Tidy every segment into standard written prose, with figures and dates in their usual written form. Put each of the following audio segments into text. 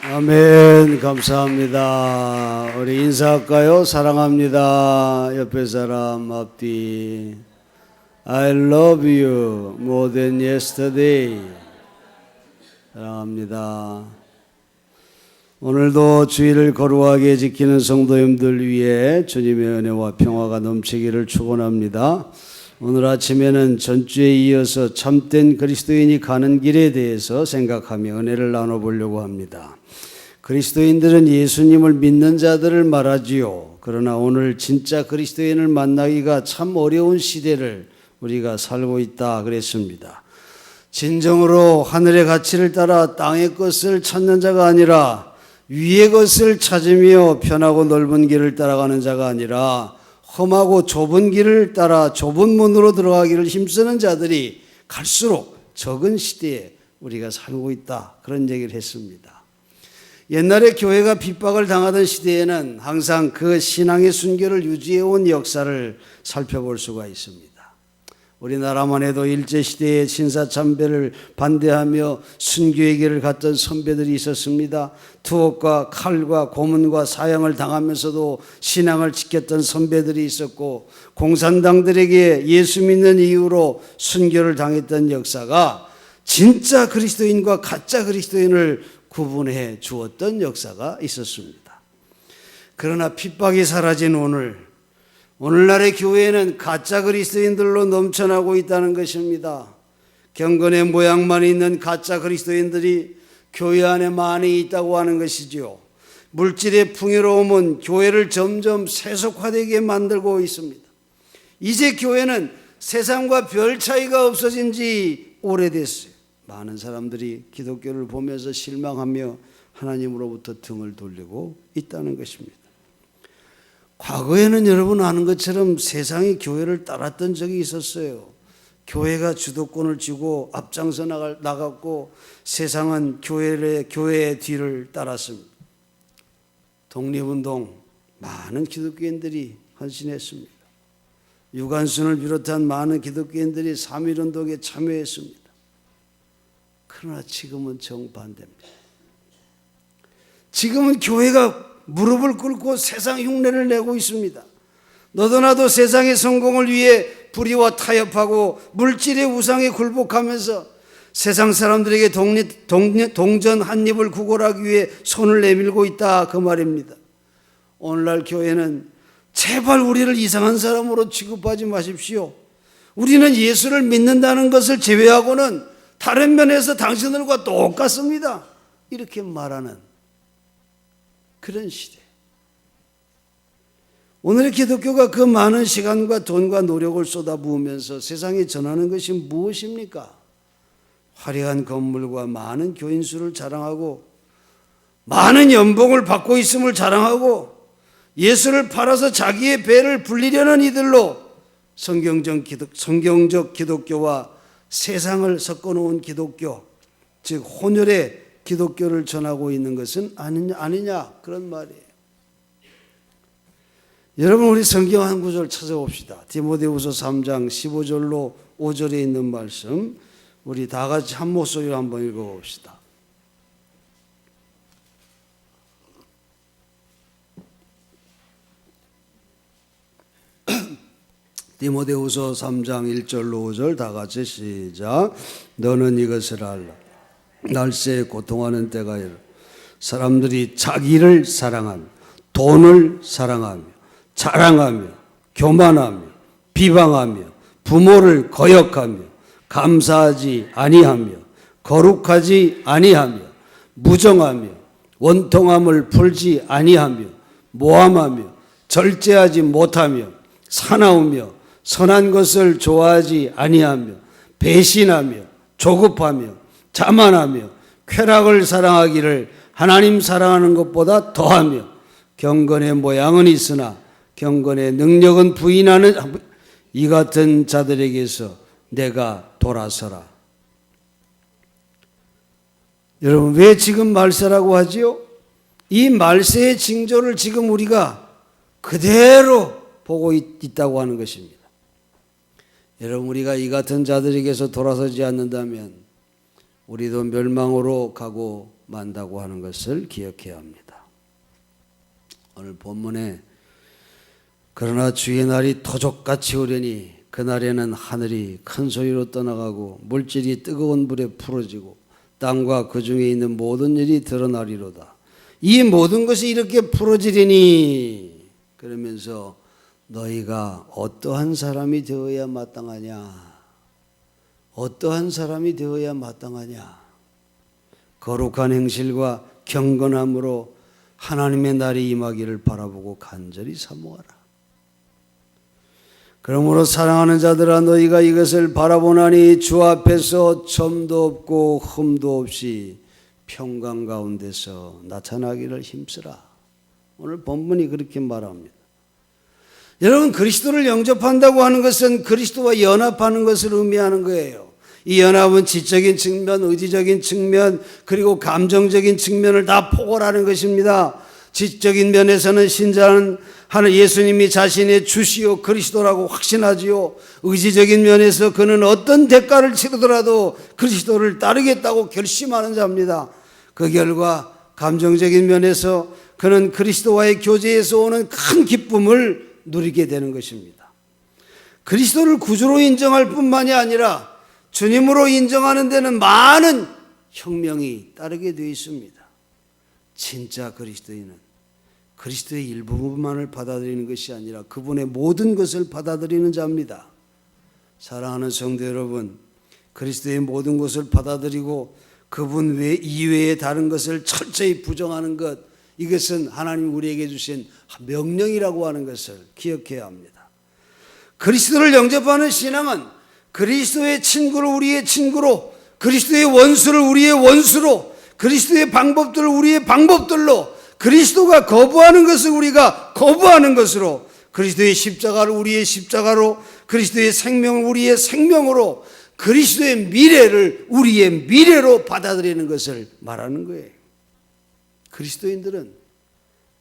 아멘. 감사합니다. 우리 인사할까요? 사랑합니다. 옆에 사람 앞뒤. I love you more than yesterday. 사랑합니다. 오늘도 주의를 거룩하게 지키는 성도님들 위해 주님의 은혜와 평화가 넘치기를 축원합니다. 오늘 아침에는 전주에 이어서 참된 그리스도인이 가는 길에 대해서 생각하며 은혜를 나눠보려고 합니다. 그리스도인들은 예수님을 믿는 자들을 말하지요. 그러나 오늘 진짜 그리스도인을 만나기가 참 어려운 시대를 우리가 살고 있다 그랬습니다. 진정으로 하늘의 가치를 따라 땅의 것을 찾는 자가 아니라 위의 것을 찾으며 편하고 넓은 길을 따라가는 자가 아니라 험하고 좁은 길을 따라 좁은 문으로 들어가기를 힘쓰는 자들이 갈수록 적은 시대에 우리가 살고 있다. 그런 얘기를 했습니다. 옛날에 교회가 핍박을 당하던 시대에는 항상 그 신앙의 순결을 유지해온 역사를 살펴볼 수가 있습니다. 우리나라만 해도 일제시대에 신사참배를 반대하며 순교의 길을 갔던 선배들이 있었습니다. 투옥과 칼과 고문과 사형을 당하면서도 신앙을 지켰던 선배들이 있었고, 공산당들에게 예수 믿는 이유로 순교를 당했던 역사가 진짜 그리스도인과 가짜 그리스도인을 구분해 주었던 역사가 있었습니다. 그러나 핍박이 사라진 오늘날의 교회는 가짜 그리스도인들로 넘쳐나고 있다는 것입니다. 경건의 모양만 있는 가짜 그리스도인들이 교회 안에 많이 있다고 하는 것이지요. 물질의 풍요로움은 교회를 점점 세속화되게 만들고 있습니다. 이제 교회는 세상과 별 차이가 없어진 지 오래됐어요. 많은 사람들이 기독교를 보면서 실망하며 하나님으로부터 등을 돌리고 있다는 것입니다. 과거에는 여러분 아는 것처럼 세상이 교회를 따랐던 적이 있었어요. 교회가 주도권을 쥐고 앞장서 나갔고 세상은 교회의 뒤를 따랐습니다. 독립운동 많은 기독교인들이 헌신했습니다. 유관순을 비롯한 많은 기독교인들이 3.1운동에 참여했습니다. 그러나 지금은 정반대입니다. 지금은 교회가 무릎을 꿇고 세상 흉내를 내고 있습니다. 너도 나도 세상의 성공을 위해 불의와 타협하고 물질의 우상에 굴복하면서 세상 사람들에게 동전 한 입을 구걸하기 위해 손을 내밀고 있다, 그 말입니다. 오늘날 교회는 제발 우리를 이상한 사람으로 취급하지 마십시오. 우리는 예수를 믿는다는 것을 제외하고는 다른 면에서 당신들과 똑같습니다. 이렇게 말하는 그런 시대. 오늘의 기독교가 그 많은 시간과 돈과 노력을 쏟아부으면서 세상에 전하는 것이 무엇입니까? 화려한 건물과 많은 교인 수를 자랑하고 많은 연봉을 받고 있음을 자랑하고 예수를 팔아서 자기의 배를 불리려는 이들로 성경적 기독교와 세상을 섞어놓은 기독교, 즉 혼혈의 기독교를 전하고 있는 것은 아니냐 그런 말이에요. 여러분, 우리 성경 한 구절 찾아봅시다. 디모데후서 3장 15절로 5절에 있는 말씀, 우리 다 같이 한 목소리로 한번 읽어봅시다. 디모데후서 3장 1절로 5절 다 같이 시작. 너는 이것을 알라. 날새에 고통하는 때가 이르 사람들이 자기를 사랑하며 돈을 사랑하며 자랑하며 교만하며 비방하며 부모를 거역하며 감사하지 아니하며 거룩하지 아니하며 무정하며 원통함을 풀지 아니하며 모함하며 절제하지 못하며 사나우며 선한 것을 좋아하지 아니하며 배신하며 조급하며 자만하며 쾌락을 사랑하기를 하나님 사랑하는 것보다 더하며 경건의 모양은 있으나 경건의 능력은 부인하는 이 같은 자들에게서 내가 돌아서라. 여러분, 왜 지금 말세라고 하지요? 이 말세의 징조를 지금 우리가 그대로 보고 있다고 하는 것입니다. 여러분, 우리가 이 같은 자들에게서 돌아서지 않는다면 우리도 멸망으로 가고 만다고 하는 것을 기억해야 합니다. 오늘 본문에 그러나 주의 날이 토족같이 오려니 그날에는 하늘이 큰 소리로 떠나가고 물질이 뜨거운 불에 풀어지고 땅과 그 중에 있는 모든 일이 드러나리로다. 이 모든 것이 이렇게 풀어지리니 그러면서 너희가 어떠한 사람이 되어야 마땅하냐? 어떠한 사람이 되어야 마땅하냐? 거룩한 행실과 경건함으로 하나님의 날이 임하기를 바라보고 간절히 사모하라. 그러므로 사랑하는 자들아 너희가 이것을 바라보나니 주 앞에서 점도 없고 흠도 없이 평강 가운데서 나타나기를 힘쓰라. 오늘 본문이 그렇게 말합니다. 여러분, 그리스도를 영접한다고 하는 것은 그리스도와 연합하는 것을 의미하는 거예요. 이 연합은 지적인 측면, 의지적인 측면, 그리고 감정적인 측면을 다 포괄하는 것입니다. 지적인 면에서는 신자는 하는 예수님이 자신의 주시오 그리스도라고 확신하지요. 의지적인 면에서 그는 어떤 대가를 치르더라도 그리스도를 따르겠다고 결심하는 자입니다. 그 결과 감정적인 면에서 그는 그리스도와의 교제에서 오는 큰 기쁨을 누리게 되는 것입니다. 그리스도를 구주로 인정할 뿐만이 아니라 주님으로 인정하는 데는 많은 혁명이 따르게 되어 있습니다. 진짜 그리스도인은 그리스도의 일부분만을 받아들이는 것이 아니라 그분의 모든 것을 받아들이는 자입니다. 사랑하는 성도 여러분, 그리스도의 모든 것을 받아들이고 그분 이외에 다른 것을 철저히 부정하는 것, 이것은 하나님 우리에게 주신 명령이라고 하는 것을 기억해야 합니다. 그리스도를 영접하는 신앙은 그리스도의 친구를 우리의 친구로, 그리스도의 원수를 우리의 원수로, 그리스도의 방법들을 우리의 방법들로, 그리스도가 거부하는 것을 우리가 거부하는 것으로, 그리스도의 십자가를 우리의 십자가로, 그리스도의 생명을 우리의 생명으로, 그리스도의 미래를 우리의 미래로 받아들이는 것을 말하는 거예요. 그리스도인들은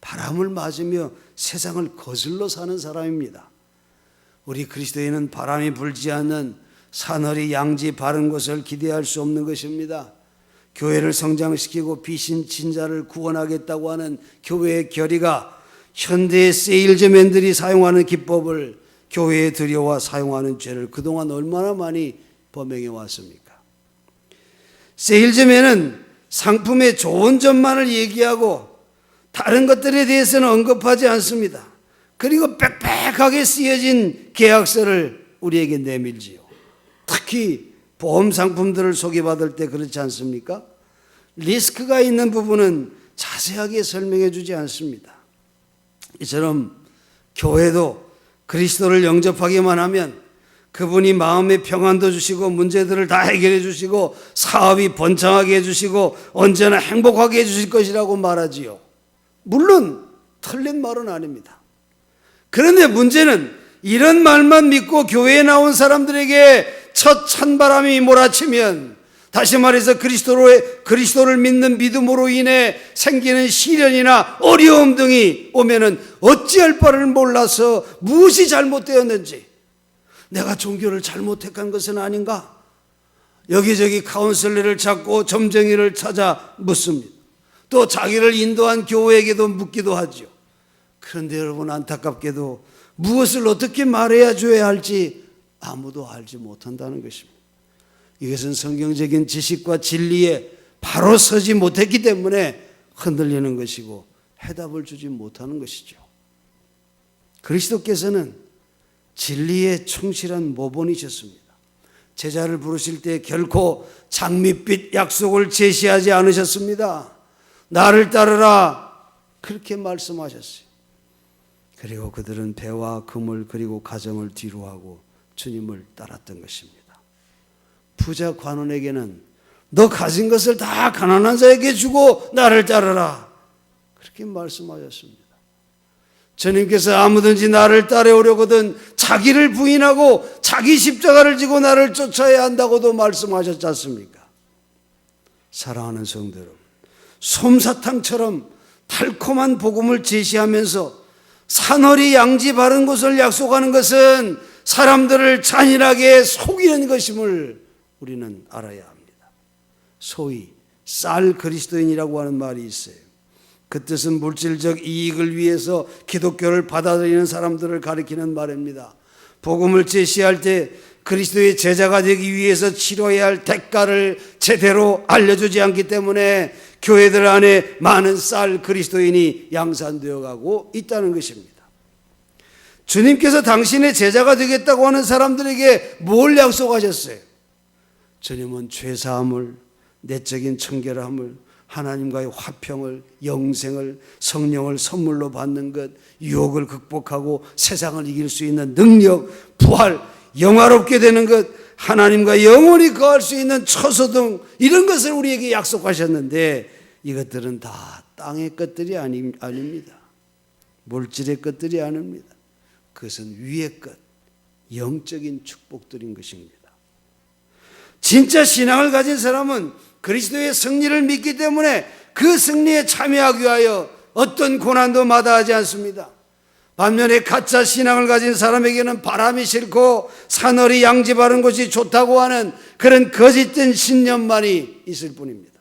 바람을 맞으며 세상을 거슬러 사는 사람입니다. 우리 그리스도인은 바람이 불지 않는 사늘이 양지 바른 곳을 기대할 수 없는 것입니다. 교회를 성장시키고 비신자를 구원하겠다고 하는 교회의 결의가 현대의 세일즈맨들이 사용하는 기법을 교회에 들여와 사용하는 죄를 그동안 얼마나 많이 범행해 왔습니까? 세일즈맨은 상품의 좋은 점만을 얘기하고 다른 것들에 대해서는 언급하지 않습니다. 그리고 빽빽하게 쓰여진 계약서를 우리에게 내밀지요. 특히 보험 상품들을 소개받을 때 그렇지 않습니까? 리스크가 있는 부분은 자세하게 설명해 주지 않습니다. 이처럼 교회도 그리스도를 영접하기만 하면 그분이 마음의 평안도 주시고 문제들을 다 해결해 주시고 사업이 번창하게 해주시고 언제나 행복하게 해주실 것이라고 말하지요. 물론 틀린 말은 아닙니다. 그런데 문제는 이런 말만 믿고 교회에 나온 사람들에게 첫 찬바람이 몰아치면, 다시 말해서 그리스도를 믿는 믿음으로 인해 생기는 시련이나 어려움 등이 오면은 어찌할 바를 몰라서 무엇이 잘못되었는지, 내가 종교를 잘못 택한 것은 아닌가? 여기저기 카운슬러를 찾고 점쟁이를 찾아 묻습니다. 또 자기를 인도한 교회에게도 묻기도 하죠. 그런데 여러분, 안타깝게도 무엇을 어떻게 말해야 줘야 할지 아무도 알지 못한다는 것입니다. 이것은 성경적인 지식과 진리에 바로 서지 못했기 때문에 흔들리는 것이고 해답을 주지 못하는 것이죠. 그리스도께서는 진리에 충실한 모본이셨습니다. 제자를 부르실 때 결코 장밋빛 약속을 제시하지 않으셨습니다. 나를 따르라, 그렇게 말씀하셨어요. 그리고 그들은 배와 그물 그리고 가정을 뒤로하고 주님을 따랐던 것입니다. 부자 관원에게는 너 가진 것을 다 가난한 자에게 주고 나를 따르라, 그렇게 말씀하셨습니다. 주님께서 아무든지 나를 따라오려거든 자기를 부인하고 자기 십자가를 지고 나를 쫓아야 한다고도 말씀하셨지 않습니까? 사랑하는 성도 여러분, 솜사탕처럼 달콤한 복음을 제시하면서 사늘이 양지 바른 곳을 약속하는 것은 사람들을 잔인하게 속이는 것임을 우리는 알아야 합니다. 소위 쌀 그리스도인이라고 하는 말이 있어요. 그 뜻은 물질적 이익을 위해서 기독교를 받아들이는 사람들을 가리키는 말입니다. 복음을 제시할 때 그리스도의 제자가 되기 위해서 치러야 할 대가를 제대로 알려주지 않기 때문에 교회들 안에 많은 쌀 그리스도인이 양산되어 가고 있다는 것입니다. 주님께서 당신의 제자가 되겠다고 하는 사람들에게 뭘 약속하셨어요? 주님은 죄사함을, 내적인 청결함을, 하나님과의 화평을, 영생을, 성령을 선물로 받는 것, 유혹을 극복하고 세상을 이길 수 있는 능력, 부활, 영화롭게 되는 것, 하나님과 영원히 거할 수 있는 처소 등 이런 것을 우리에게 약속하셨는데 이것들은 다 땅의 것들이 아닙니다. 물질의 것들이 아닙니다. 그것은 위의 것, 영적인 축복들인 것입니다. 진짜 신앙을 가진 사람은 그리스도의 승리를 믿기 때문에 그 승리에 참여하기 위하여 어떤 고난도 마다하지 않습니다. 반면에 가짜 신앙을 가진 사람에게는 바람이 싫고 사늘이 양지바른 곳이 좋다고 하는 그런 거짓된 신념만이 있을 뿐입니다.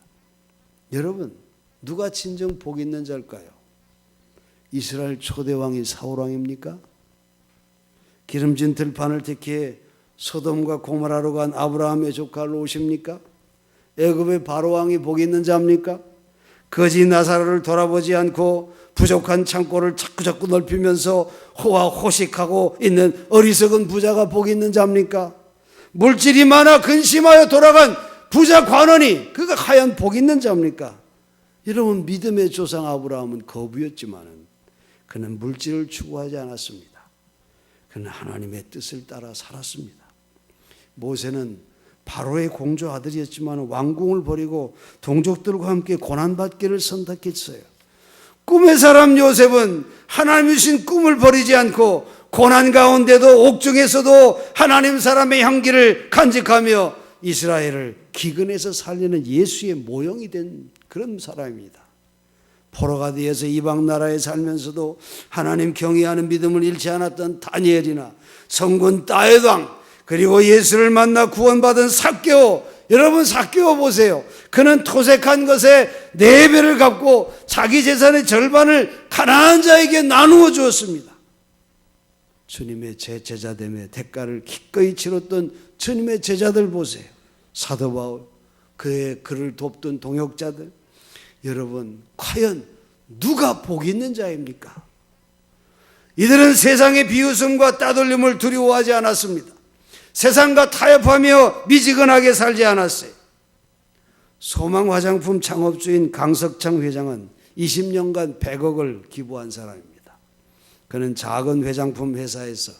여러분, 누가 진정 복 있는 자일까요? 이스라엘 초대왕이 사울왕입니까? 기름진 들판을 택해 소돔과 고모라로 간 아브라함의 조카 롯입니까? 애굽의 바로왕이 복 있는 자입니까? 거지 나사로를 돌아보지 않고 부족한 창고를 자꾸자꾸 넓히면서 호화호식하고 있는 어리석은 부자가 복 있는 자입니까? 물질이 많아 근심하여 돌아간 부자 관원이 그가 하얀 복 있는 자입니까? 여러분, 믿음의 조상 아브라함은 거부였지만 그는 물질을 추구하지 않았습니다. 그는 하나님의 뜻을 따라 살았습니다. 모세는 바로의 공주 아들이었지만 왕궁을 버리고 동족들과 함께 고난받기를 선택했어요. 꿈의 사람 요셉은 하나님 주신 꿈을 버리지 않고 고난 가운데도 옥중에서도 하나님 사람의 향기를 간직하며 이스라엘을 기근에서 살리는 예수의 모형이 된 그런 사람입니다. 포로가 되어서 이방 나라에 살면서도 하나님 경외하는 믿음을 잃지 않았던 다니엘이나 성군 다윗왕, 그리고 예수를 만나 구원받은 삭개오, 여러분 삭개오 보세요. 그는 토색한 것에 4배를 갚고 자기 재산의 절반을 가난한 자에게 나누어 주었습니다. 주님의 제자됨의 대가를 기꺼이 치렀던 주님의 제자들 보세요. 사도 바울, 그를 돕던 동역자들. 여러분, 과연 누가 복 있는 자입니까? 이들은 세상의 비웃음과 따돌림을 두려워하지 않았습니다. 세상과 타협하며 미지근하게 살지 않았어요. 소망 화장품 창업주인 강석창 회장은 20년간 100억을 기부한 사람입니다. 그는 작은 화장품 회사에서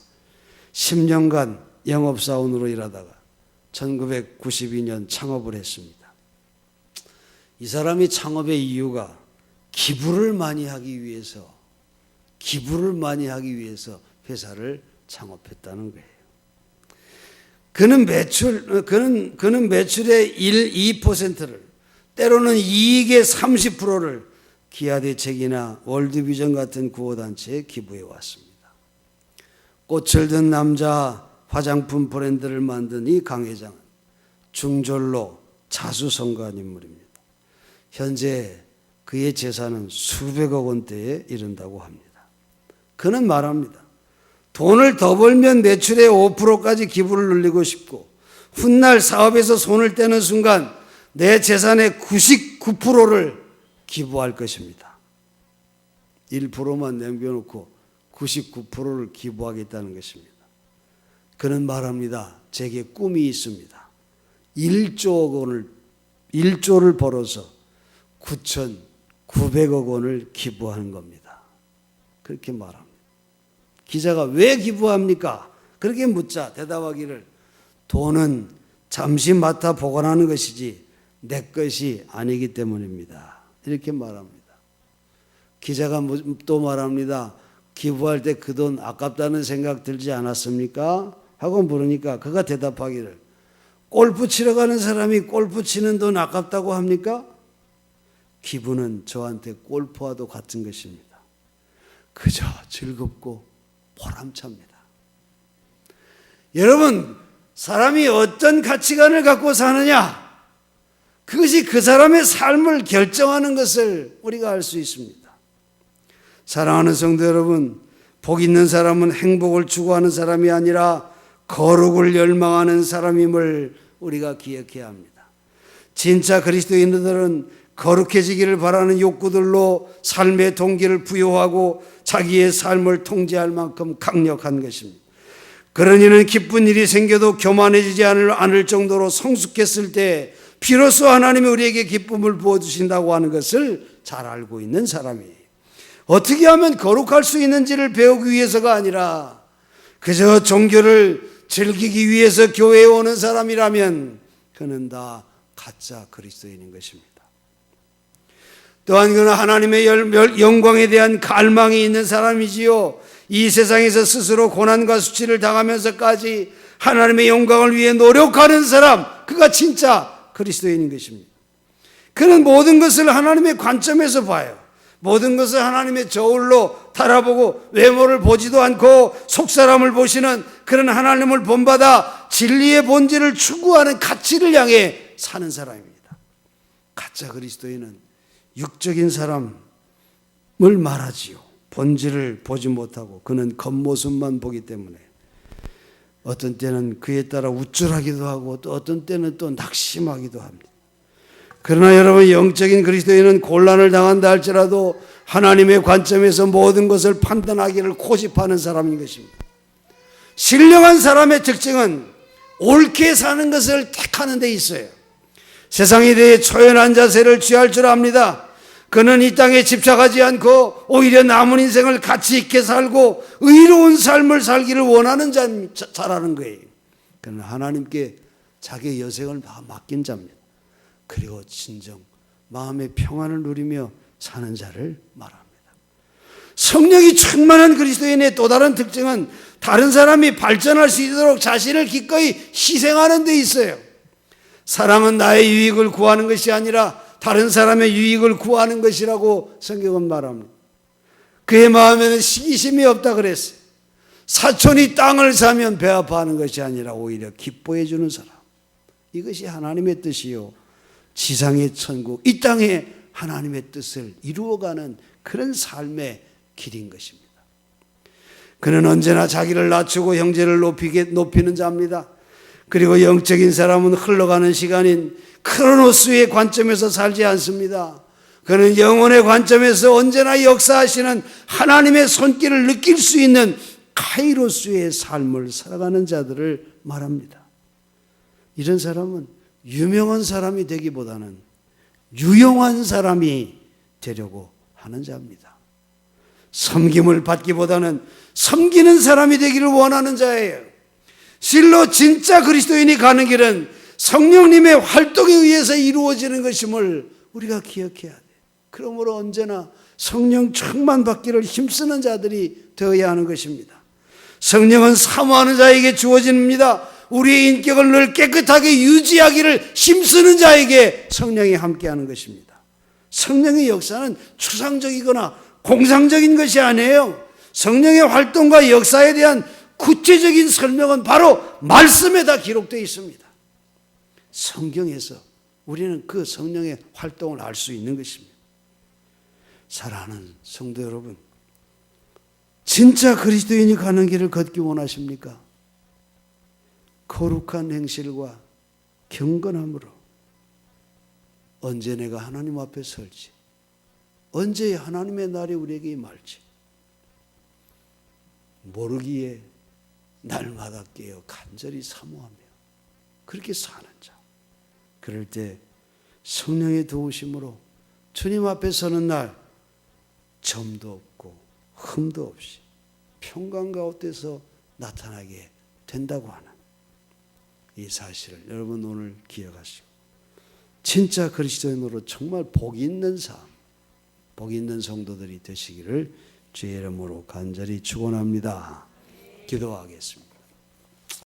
10년간 영업사원으로 일하다가 1992년 창업을 했습니다. 이 사람이 창업의 이유가 기부를 많이 하기 위해서 회사를 창업했다는 거예요. 그는 매출의 2%를, 때로는 이익의 30%를 기아대책이나 월드비전 같은 구호단체에 기부해 왔습니다. 꽃을 든 남자 화장품 브랜드를 만든 이 강 회장은 중절로 자수성가한 인물입니다. 현재 그의 재산은 수백억 원대에 이른다고 합니다. 그는 말합니다. 돈을 더 벌면 매출의 5%까지 기부를 늘리고 싶고 훗날 사업에서 손을 떼는 순간 내 재산의 99%를 기부할 것입니다. 1%만 남겨놓고 99%를 기부하겠다는 것입니다. 그는 말합니다. 제게 꿈이 있습니다. 1조를 벌어서 9,900억 원을 기부하는 겁니다. 그렇게 말합니다. 기자가 왜 기부합니까? 그렇게 묻자 대답하기를 돈은 잠시 맡아 보관하는 것이지 내 것이 아니기 때문입니다. 이렇게 말합니다. 기자가 또 말합니다. 기부할 때 그 돈 아깝다는 생각 들지 않았습니까? 하고 물으니까 그가 대답하기를 골프 치러 가는 사람이 골프 치는 돈 아깝다고 합니까? 기부는 저한테 골프와도 같은 것입니다. 그저 즐겁고 보람찹니다. 여러분, 사람이 어떤 가치관을 갖고 사느냐, 그것이 그 사람의 삶을 결정하는 것을 우리가 알 수 있습니다. 사랑하는 성도 여러분, 복 있는 사람은 행복을 추구하는 사람이 아니라 거룩을 열망하는 사람임을 우리가 기억해야 합니다. 진짜 그리스도인들은 거룩해지기를 바라는 욕구들로 삶의 동기를 부여하고 자기의 삶을 통제할 만큼 강력한 것입니다. 그런 이는 기쁜 일이 생겨도 교만해지지 않을 정도로 성숙했을 때 비로소 하나님이 우리에게 기쁨을 부어주신다고 하는 것을 잘 알고 있는 사람이에요. 어떻게 하면 거룩할 수 있는지를 배우기 위해서가 아니라 그저 종교를 즐기기 위해서 교회에 오는 사람이라면 그는 다 가짜 그리스도인인 것입니다. 또한 그는 하나님의 영광에 대한 갈망이 있는 사람이지요. 이 세상에서 스스로 고난과 수치를 당하면서까지 하나님의 영광을 위해 노력하는 사람, 그가 진짜 그리스도인인 것입니다. 그는 모든 것을 하나님의 관점에서 봐요. 모든 것을 하나님의 저울로 달아보고 외모를 보지도 않고 속사람을 보시는 그런 하나님을 본받아 진리의 본질을 추구하는 가치를 향해 사는 사람입니다. 가짜 그리스도인은 육적인 사람을 말하지요. 본질을 보지 못하고 그는 겉모습만 보기 때문에 어떤 때는 그에 따라 우쭐하기도 하고 또 어떤 때는 또 낙심하기도 합니다. 그러나 여러분, 영적인 그리스도인은 곤란을 당한다 할지라도 하나님의 관점에서 모든 것을 판단하기를 고집하는 사람인 것입니다. 신령한 사람의 특징은 옳게 사는 것을 택하는 데 있어요. 세상에 대해 초연한 자세를 취할 줄 압니다. 그는 이 땅에 집착하지 않고 오히려 남은 인생을 가치 있게 살고 의로운 삶을 살기를 원하는 자라는 거예요. 그는 하나님께 자기의 여생을 다 맡긴 자입니다. 그리고 진정 마음의 평안을 누리며 사는 자를 말합니다. 성령이 충만한 그리스도인의 또 다른 특징은 다른 사람이 발전할 수 있도록 자신을 기꺼이 희생하는 데 있어요. 사랑은 나의 유익을 구하는 것이 아니라 다른 사람의 유익을 구하는 것이라고 성경은 말합니다. 그의 마음에는 시기심이 없다 그랬어요. 사촌이 땅을 사면 배 아파하는 것이 아니라 오히려 기뻐해 주는 사람. 이것이 하나님의 뜻이요, 지상의 천국, 이 땅에 하나님의 뜻을 이루어가는 그런 삶의 길인 것입니다. 그는 언제나 자기를 낮추고 형제를 높이는 자입니다. 그리고 영적인 사람은 흘러가는 시간인 크로노스의 관점에서 살지 않습니다. 그는 영혼의 관점에서 언제나 역사하시는 하나님의 손길을 느낄 수 있는 카이로스의 삶을 살아가는 자들을 말합니다. 이런 사람은 유명한 사람이 되기보다는 유용한 사람이 되려고 하는 자입니다. 섬김을 받기보다는 섬기는 사람이 되기를 원하는 자예요. 실로 진짜 그리스도인이 가는 길은 성령님의 활동에 의해서 이루어지는 것임을 우리가 기억해야 돼요. 그러므로 언제나 성령 충만 받기를 힘쓰는 자들이 되어야 하는 것입니다. 성령은 사모하는 자에게 주어집니다. 우리의 인격을 늘 깨끗하게 유지하기를 힘쓰는 자에게 성령이 함께하는 것입니다. 성령의 역사는 추상적이거나 공상적인 것이 아니에요. 성령의 활동과 역사에 대한 구체적인 설명은 바로 말씀에 다 기록되어 있습니다. 성경에서 우리는 그 성령의 활동을 알 수 있는 것입니다. 사랑하는 성도 여러분, 진짜 그리스도인이 가는 길을 걷기 원하십니까? 거룩한 행실과 경건함으로 언제 내가 하나님 앞에 설지, 언제 하나님의 날이 우리에게 임할지 모르기에 날마다 깨어 간절히 사모하며 그렇게 사는 자, 그럴 때 성령의 도우심으로 주님 앞에 서는 날 점도 없고 흠도 없이 평강 가운데서 나타나게 된다고 하는 이 사실을 여러분 오늘 기억하시고 진짜 그리스도인으로 정말 복 있는 삶, 복 있는 성도들이 되시기를 주의 이름으로 간절히 축원합니다. 기도하겠습니다.